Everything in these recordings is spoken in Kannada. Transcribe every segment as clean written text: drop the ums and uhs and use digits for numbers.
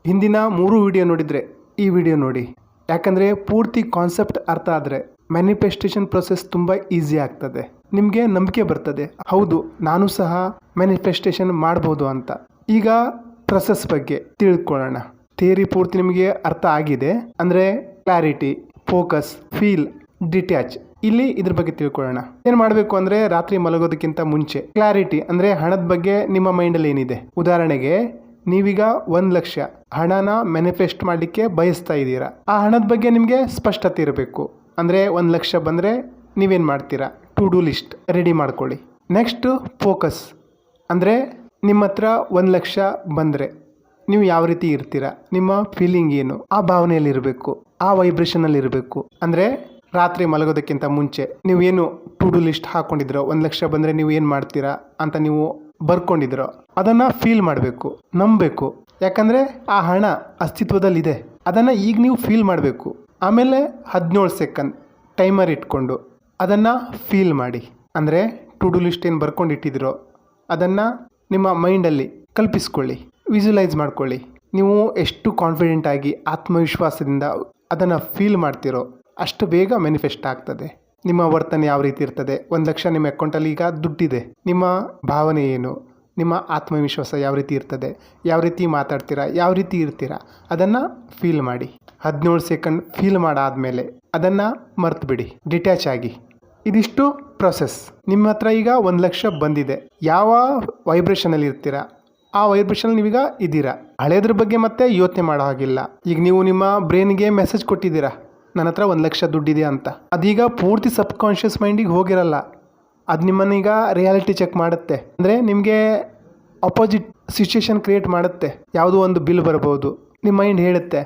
ಹಿಂದಿನ 3 ವಿಡಿಯೋ ನೋಡಿದರೆ ಈ ವಿಡಿಯೋ ನೋಡಿ. ಯಾಕಂದರೆ ಪೂರ್ತಿ ಕಾನ್ಸೆಪ್ಟ್ ಅರ್ಥ ಆದರೆ ಮ್ಯಾನಿಫೆಸ್ಟೇಷನ್ ಪ್ರೊಸೆಸ್ ತುಂಬ ಈಸಿ ಆಗ್ತದೆ. ನಿಮಗೆ ನಂಬಿಕೆ ಬರ್ತದೆ, ಹೌದು ನಾನು ಸಹ ಮ್ಯಾನಿಫೆಸ್ಟೇಷನ್ ಮಾಡ್ಬೋದು ಅಂತ. ಈಗ ಪ್ರೊಸೆಸ್ ಬಗ್ಗೆ ತಿಳ್ಕೊಳ್ಳೋಣ. ಥಿಯರಿ ಪೂರ್ತಿ ನಿಮಗೆ ಅರ್ಥ ಆಗಿದೆ ಅಂದರೆ ಕ್ಲಾರಿಟಿ, ಫೋಕಸ್, ಫೀಲ್, ಡಿಟ್ಯಾಚ್. ಇಲ್ಲಿ ಇದ್ರ ಬಗ್ಗೆ ತಿಳ್ಕೊಳ್ಳೋಣ. ಏನು ಮಾಡಬೇಕು ಅಂದರೆ ರಾತ್ರಿ ಮಲಗೋದಕ್ಕಿಂತ ಮುಂಚೆ ಕ್ಲಾರಿಟಿ ಅಂದರೆ ಹಣದ ಬಗ್ಗೆ ನಿಮ್ಮ ಮೈಂಡಲ್ಲಿ ಏನಿದೆ. ಉದಾಹರಣೆಗೆ ನೀವೀಗ 1 ಲಕ್ಷ ಹಣನ ಮ್ಯಾನಿಫೆಸ್ಟ್ ಮಾಡಲಿಕ್ಕೆ ಬಯಸ್ತಾ ಇದ್ದೀರಾ. ಆ ಹಣದ ಬಗ್ಗೆ ನಿಮಗೆ ಸ್ಪಷ್ಟತೆ ಇರಬೇಕು. ಅಂದರೆ 1 ಲಕ್ಷ ಬಂದರೆ ನೀವೇನು ಮಾಡ್ತೀರಾ, ಟು ಡೂ ಲಿಸ್ಟ್ ರೆಡಿ ಮಾಡ್ಕೊಳ್ಳಿ. ನೆಕ್ಸ್ಟ್ ಫೋಕಸ್ ಅಂದರೆ ನಿಮ್ಮ ಹತ್ರ 1 ಲಕ್ಷ ಬಂದರೆ ನೀವು ಯಾವ ರೀತಿ ಇರ್ತೀರಾ, ನಿಮ್ಮ ಫೀಲಿಂಗ್ ಏನು, ಆ ಭಾವನೆಯಲ್ಲಿ ಇರಬೇಕು, ಆ ವೈಬ್ರೇಷನಲ್ಲಿ ಇರಬೇಕು. ಅಂದರೆ ರಾತ್ರಿ ಮಲಗೋದಕ್ಕಿಂತ ಮುಂಚೆ ನೀವೇನು ಟು ಡೂ ಲಿಸ್ಟ್ ಹಾಕ್ಕೊಂಡಿದ್ರೋ, 1 ಲಕ್ಷ ಬಂದರೆ ನೀವು ಏನು ಮಾಡ್ತೀರಾ ಅಂತ ನೀವು ಬರ್ಕೊಂಡಿದ್ರೋ ಅದನ್ನು ಫೀಲ್ ಮಾಡಬೇಕು, ನಂಬಬೇಕು. ಯಾಕಂದರೆ ಆ ಹಣ ಅಸ್ತಿತ್ವದಲ್ಲಿದೆ, ಅದನ್ನು ಈಗ ನೀವು ಫೀಲ್ ಮಾಡಬೇಕು. ಆಮೇಲೆ 17 ಸೆಕೆಂಡ್ ಟೈಮರ್ ಇಟ್ಕೊಂಡು ಅದನ್ನು ಫೀಲ್ ಮಾಡಿ. ಅಂದರೆ ಟು ಡೂ ಲಿಸ್ಟ್ ಏನು ಬರ್ಕೊಂಡಿಟ್ಟಿದ್ದೀರೋ ಅದನ್ನು ನಿಮ್ಮ ಮೈಂಡಲ್ಲಿ ಕಲ್ಪಿಸ್ಕೊಳ್ಳಿ, ವಿಜುವಲೈಸ್ ಮಾಡ್ಕೊಳ್ಳಿ. ನೀವು ಎಷ್ಟು ಕಾನ್ಫಿಡೆಂಟ್ ಆಗಿ ಆತ್ಮವಿಶ್ವಾಸದಿಂದ ಅದನ್ನು ಫೀಲ್ ಮಾಡ್ತೀರೋ ಅಷ್ಟು ಬೇಗ ಮ್ಯಾನಿಫೆಸ್ಟ್ ಆಗ್ತದೆ. ನಿಮ್ಮ ವರ್ತನೆ ಯಾವ ರೀತಿ ಇರ್ತದೆ, 1 ಲಕ್ಷ ನಿಮ್ಮ ಅಕೌಂಟಲ್ಲಿ ಈಗ ದುಡ್ಡಿದೆ, ನಿಮ್ಮ ಭಾವನೆ ಏನು, ನಿಮ್ಮ ಆತ್ಮವಿಶ್ವಾಸ ಯಾವ ರೀತಿ ಇರ್ತದೆ, ಯಾವ ರೀತಿ ಮಾತಾಡ್ತೀರಾ, ಯಾವ ರೀತಿ ಇರ್ತೀರಾ ಅದನ್ನು ಫೀಲ್ ಮಾಡಿ. 17 ಸೆಕೆಂಡ್ ಫೀಲ್ ಮಾಡಾದಮೇಲೆ ಅದನ್ನು ಮರ್ತು ಬಿಡಿ, ಡಿಟ್ಯಾಚ್ ಆಗಿ. ಇದಿಷ್ಟು ಪ್ರೊಸೆಸ್. ನಿಮ್ಮ ಹತ್ರ ಈಗ 1 ಲಕ್ಷ ಬಂದಿದೆ. ಯಾವ ವೈಬ್ರೇಷನಲ್ಲಿ ಇರ್ತೀರಾ ಆ ವೈಬ್ರೇಷನ್ ನೀವೀಗ ಇದ್ದೀರಾ. ಹಳೇದ್ರ ಬಗ್ಗೆ ಮತ್ತೆ ಯೋಚನೆ ಮಾಡೋ ಹಾಗಿಲ್ಲ. ಈಗ ನೀವು ನಿಮ್ಮ ಬ್ರೈನ್ಗೆ ಮೆಸೇಜ್ ಕೊಟ್ಟಿದ್ದೀರಾ, ನನ್ನ ಹತ್ರ 1 ಲಕ್ಷ ದುಡ್ಡಿದೆ ಅಂತ. ಅದೀಗ ಪೂರ್ತಿ ಸಬ್ ಕಾನ್ಷಿಯಸ್ ಮೈಂಡಿಗೆ ಹೋಗಿರಲ್ಲ, ಅದು ನಿಮ್ಮನ್ನೀಗ ರಿಯಾಲಿಟಿ ಚೆಕ್ ಮಾಡುತ್ತೆ. ಅಂದರೆ ನಿಮಗೆ ಅಪೋಸಿಟ್ ಸಿಚುವೇಶನ್ ಕ್ರಿಯೇಟ್ ಮಾಡುತ್ತೆ. ಯಾವುದೋ ಒಂದು ಬಿಲ್ ಬರ್ಬೋದು, ನಿಮ್ಮ ಮೈಂಡ್ ಹೇಳುತ್ತೆ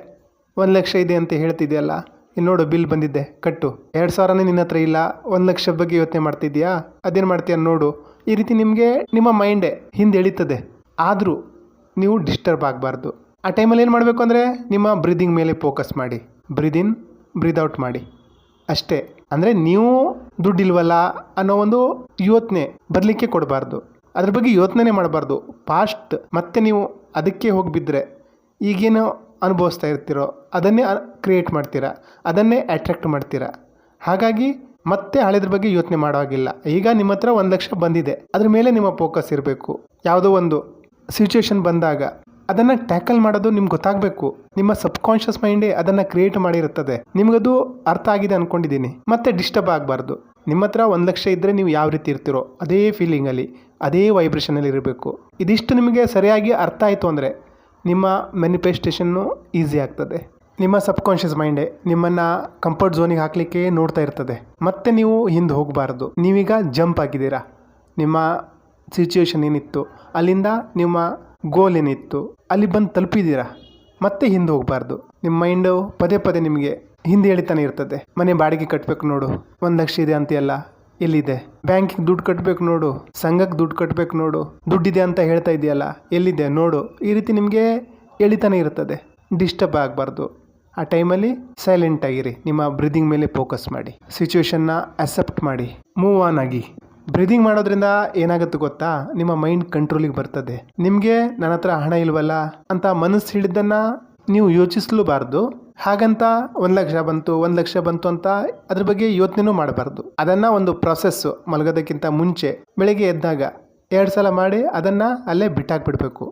1 ಲಕ್ಷ ಇದೆ ಅಂತ ಹೇಳ್ತಿದೆಯಲ್ಲ, ಇಲ್ಲಿ ನೋಡು ಬಿಲ್ ಬಂದಿದ್ದೆ ಕಟ್ಟು. 2,000ನೇ ನಿನ್ನ ಹತ್ರ ಇಲ್ಲ, 1 ಲಕ್ಷದ ಬಗ್ಗೆ ಯೋಚನೆ ಮಾಡ್ತಿದ್ಯಾ, ಅದೇನು ಮಾಡ್ತೀಯ ನೋಡು. ಈ ರೀತಿ ನಿಮಗೆ ನಿಮ್ಮ ಮೈಂಡೇ ಹಿಂದೆ ಎಳೀತದೆ. ಆದರೂ ನೀವು ಡಿಸ್ಟರ್ಬ್ ಆಗಬಾರ್ದು. ಆ ಟೈಮಲ್ಲಿ ಏನು ಮಾಡಬೇಕು ಅಂದರೆ ನಿಮ್ಮ ಬ್ರೀದಿಂಗ್ ಮೇಲೆ ಫೋಕಸ್ ಮಾಡಿ. ಬ್ರೀದ್ ಇನ್, ಬ್ರೀದ್ ಔಟ್ ಮಾಡಿ ಅಷ್ಟೇ. ಅಂದರೆ ನೀವು ದುಡ್ಡಿಲ್ವಲ್ಲ ಅನ್ನೋ ಒಂದು ಯೋಚನೆ ಬರಲಿಕ್ಕೆ ಕೊಡಬಾರ್ದು, ಅದ್ರ ಬಗ್ಗೆ ಯೋಚನೆ ಮಾಡಬಾರ್ದು. ಪಾಸ್ಟ್ ಮತ್ತೆ ನೀವು ಅದಕ್ಕೆ ಹೋಗಿಬಿದ್ರೆ ಈಗೇನು ಅನುಭವಿಸ್ತಾ ಇರ್ತೀರೋ ಅದನ್ನೇ ಕ್ರಿಯೇಟ್ ಮಾಡ್ತೀರಾ, ಅದನ್ನೇ ಅಟ್ರಾಕ್ಟ್ ಮಾಡ್ತೀರಾ. ಹಾಗಾಗಿ ಮತ್ತೆ ಹಳೆದ್ರ ಬಗ್ಗೆ ಯೋಚನೆ ಮಾಡೋ ಹಾಗಿಲ್ಲ. ಈಗ ನಿಮ್ಮ ಹತ್ರ 1 ಲಕ್ಷ ಬಂದಿದೆ, ಅದ್ರ ಮೇಲೆ ನಿಮ್ಮ ಫೋಕಸ್ ಇರಬೇಕು. ಯಾವುದೋ ಒಂದು ಸಿಚುವೇಶನ್ ಬಂದಾಗ ಅದನ್ನು ಟ್ಯಾಕಲ್ ಮಾಡೋದು ನಿಮ್ಗೆ ಗೊತ್ತಾಗಬೇಕು. ನಿಮ್ಮ ಸಬ್ ಕಾನ್ಷಿಯಸ್ ಮೈಂಡೇ ಅದನ್ನು ಕ್ರಿಯೇಟ್ ಮಾಡಿರುತ್ತದೆ. ನಿಮಗದು ಅರ್ಥ ಆಗಿದೆ ಅಂದ್ಕೊಂಡಿದ್ದೀನಿ. ಮತ್ತೆ ಡಿಸ್ಟರ್ಬ್ ಆಗಬಾರ್ದು. ನಿಮ್ಮ ಹತ್ರ 1 ಲಕ್ಷ ಇದ್ದರೆ ನೀವು ಯಾವ ರೀತಿ ಇರ್ತೀರೋ ಅದೇ ಫೀಲಿಂಗಲ್ಲಿ, ಅದೇ ವೈಬ್ರೇಷನಲ್ಲಿ ಇರಬೇಕು. ಇದಿಷ್ಟು ನಿಮಗೆ ಸರಿಯಾಗಿ ಅರ್ಥ ಆಯಿತು ಅಂದರೆ ನಿಮ್ಮ ಮ್ಯಾನಿಫೆಸ್ಟೇಷನ್ನು ಈಸಿ ಆಗ್ತದೆ. ನಿಮ್ಮ ಸಬ್ ಕಾನ್ಷಿಯಸ್ ಮೈಂಡೇ ನಿಮ್ಮನ್ನು ಕಂಫರ್ಟ್ ಝೋನಿಗೆ ಹಾಕಲಿಕ್ಕೆ ನೋಡ್ತಾ ಇರ್ತದೆ. ಮತ್ತೆ ನೀವು ಹಿಂದೆ ಹೋಗಬಾರ್ದು. ನೀವೀಗ ಜಂಪ್ ಆಗಿದ್ದೀರಾ. ನಿಮ್ಮ ಸಿಚುವೇಶನ್ ಏನಿತ್ತು ಅಲ್ಲಿಂದ ನಿಮ್ಮ ಗೋಲ್ ಏನಿತ್ತು ಅಲ್ಲಿ ಬಂದು ತಲುಪಿದ್ದೀರಾ. ಮತ್ತೆ ಹಿಂದೆ ಹೋಗಬಾರ್ದು. ನಿಮ್ಮ ಮೈಂಡು ಪದೇ ಪದೇ ನಿಮಗೆ ಹಿಂದೆ ಎಳಿತಾನೆ ಇರ್ತದೆ. ಮನೆ ಬಾಡಿಗೆ ಕಟ್ಟಬೇಕು ನೋಡು, 1 ಲಕ್ಷ ಇದೆ ಅಂತೆಲ್ಲ, ಎಲ್ಲಿದೆ? ಬ್ಯಾಂಕಿಗೆ ದುಡ್ಡು ಕಟ್ಟಬೇಕು ನೋಡು, ಸಂಘಕ್ಕೆ ದುಡ್ಡು ಕಟ್ಟಬೇಕು ನೋಡು, ದುಡ್ಡಿದೆ ಅಂತ ಹೇಳ್ತಾ ಇದೆಯಲ್ಲ, ಎಲ್ಲಿದೆ ನೋಡು. ಈ ರೀತಿ ನಿಮಗೆ ಎಳಿತಾನೆ ಇರ್ತದೆ. ಡಿಸ್ಟರ್ಬ್ ಆಗಬಾರ್ದು. ಆ ಟೈಮಲ್ಲಿ ಸೈಲೆಂಟ್ ಆಗಿರಿ. ನಿಮ್ಮ ಬ್ರೀದಿಂಗ್ ಮೇಲೆ ಫೋಕಸ್ ಮಾಡಿ, ಸಿಚುವೇಶನ್ನ ಅಕ್ಸೆಪ್ಟ್ ಮಾಡಿ, ಮೂವ್ ಆನ್ ಆಗಿ. ಬ್ರೀದಿಂಗ್ ಮಾಡೋದ್ರಿಂದ ಏನಾಗುತ್ತೆ ಗೊತ್ತಾ, ನಿಮ್ಮ ಮೈಂಡ್ ಕಂಟ್ರೋಲಿಗೆ ಬರ್ತದೆ. ನಿಮಗೆ ನನ್ನ ಹತ್ರ ಹಣ ಇಲ್ವಲ್ಲ ಅಂತ ಮನಸ್ಸು ಹಿಡಿದನ್ನು ನೀವು ಯೋಚಿಸಲೂಬಾರ್ದು. ಹಾಗಂತ 1 ಲಕ್ಷ ಬಂತು 1 ಲಕ್ಷ ಬಂತು ಅಂತ ಅದ್ರ ಬಗ್ಗೆ ಯೋಚನೆನೂ ಮಾಡಬಾರ್ದು. ಅದನ್ನು ಒಂದು ಪ್ರೊಸೆಸ್ಸು. ಮಲಗೋದಕ್ಕಿಂತ ಮುಂಚೆ ಬೆಳಗ್ಗೆ ಎದ್ದಾಗ 2 ಸಲ ಮಾಡಿ ಅದನ್ನು ಅಲ್ಲೇ ಬಿಟ್ಟಾಕ್ಬಿಡ್ಬೇಕು.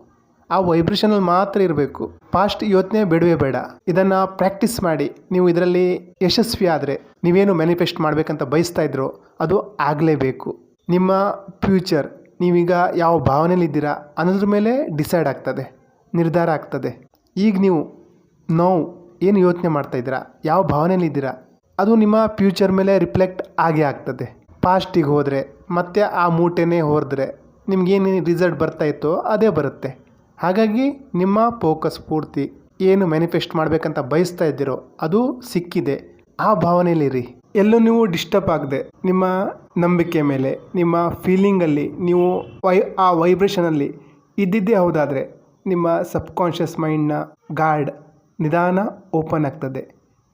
ಆ ವೈಬ್ರೇಷನಲ್ಲಿ ಮಾತ್ರ ಇರಬೇಕು. ಫಾಸ್ಟ್ ಯೋಚನೆ ಬೇಡವೇ ಬೇಡ. ಇದನ್ನು ಪ್ರಾಕ್ಟೀಸ್ ಮಾಡಿ. ನೀವು ಇದರಲ್ಲಿ ಯಶಸ್ವಿ ಆದರೆ ನೀವೇನು ಮ್ಯಾನಿಫೆಸ್ಟ್ ಮಾಡಬೇಕಂತ ಬಯಸ್ತಾ ಇದ್ರೋ ಅದು ಆಗಲೇಬೇಕು. ನಿಮ್ಮ ಫ್ಯೂಚರ್ ನೀವೀಗ ಯಾವ ಭಾವನೆಯಲ್ಲಿದ್ದೀರಾ ಅನ್ನೋದ್ರ ಮೇಲೆ ಡಿಸೈಡ್ ಆಗ್ತದೆ, ನಿರ್ಧಾರ ಆಗ್ತದೆ. ಈಗ ನೀವು ಏನು ಯೋಚನೆ ಮಾಡ್ತಾಯಿದ್ದೀರಾ, ಯಾವ ಭಾವನೆಯಲ್ಲಿದ್ದೀರಾ, ಅದು ನಿಮ್ಮ ಫ್ಯೂಚರ್ ಮೇಲೆ ರಿಫ್ಲೆಕ್ಟ್ ಆಗೇ ಆಗ್ತದೆ. ಪಾಸ್ಟಿಗೆ ಹೋದರೆ ಮತ್ತೆ ಆ ಮೂಟೆನೇ ಹೋದರೆ ನಿಮಗೇನು ರಿಸಲ್ಟ್ ಬರ್ತಾಯಿತ್ತೋ ಅದೇ ಬರುತ್ತೆ. ಹಾಗಾಗಿ ನಿಮ್ಮ ಫೋಕಸ್ ಪೂರ್ತಿ ಏನು ಮ್ಯಾನಿಫೆಸ್ಟ್ ಮಾಡಬೇಕಂತ ಬಯಸ್ತಾ ಇದ್ದೀರೋ ಅದು ಸಿಕ್ಕಿದೆ, ಆ ಭಾವನೆಯಲ್ಲಿರಿ. ಎಲ್ಲೂ ನೀವು ಡಿಸ್ಟರ್ಬ್ ಆಗದೆ ನಿಮ್ಮ ನಂಬಿಕೆ ಮೇಲೆ, ನಿಮ್ಮ ಫೀಲಿಂಗಲ್ಲಿ ನೀವು ಆ ವೈಬ್ರೇಷನಲ್ಲಿ ಇದ್ದಿದ್ದೇ ಹೌದಾದರೆ ನಿಮ್ಮ ಸಬ್ ಕಾನ್ಷಿಯಸ್ ಮೈಂಡ್ನ ಗಾರ್ಡ್ ನಿಧಾನ ಓಪನ್ ಆಗ್ತದೆ.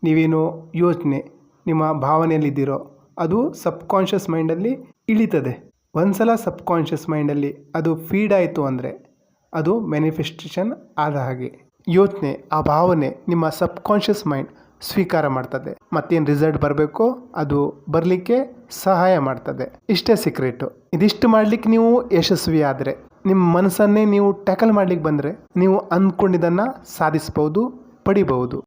ನೀವೇನು ಯೋಚನೆ ನಿಮ್ಮ ಭಾವನೆಯಲ್ಲಿದ್ದೀರೋ ಅದು ಸಬ್ ಕಾನ್ಷಿಯಸ್ ಮೈಂಡಲ್ಲಿ ಇಳಿತದೆ. ಒಂದು ಸಲ ಸಬ್ ಕಾನ್ಷಿಯಸ್ ಮೈಂಡಲ್ಲಿ ಅದು ಫೀಡ್ ಆಯಿತು ಅಂದರೆ ಅದು ಮ್ಯಾನಿಫೆಸ್ಟೇಷನ್ ಆದ ಹಾಗೆ. ಯೋಚನೆ, ಆ ಭಾವನೆ ನಿಮ್ಮ ಸಬ್ಕಾನ್ಷಿಯಸ್ ಮೈಂಡ್ ಸ್ವೀಕಾರ ಮಾಡ್ತದೆ. ಮತ್ತೇನು ರಿಸಲ್ಟ್ ಬರಬೇಕೋ ಅದು ಬರಲಿಕ್ಕೆ ಸಹಾಯ ಮಾಡ್ತದೆ. ಇಷ್ಟೇ ಸೀಕ್ರೆಟು. ಇದಿಷ್ಟು ಮಾಡ್ಲಿಕ್ಕೆ ನೀವು ಯಶಸ್ವಿ ಆದರೆ, ನಿಮ್ಮ ಮನಸ್ಸನ್ನೇ ನೀವು ಟ್ಯಾಕಲ್ ಮಾಡ್ಲಿಕ್ಕೆ ಬಂದರೆ, ನೀವು ಅಂದ್ಕೊಂಡಿದ್ದನ್ನು ಸಾಧಿಸ್ಬೋದು, ಪಡಿಬಹುದು.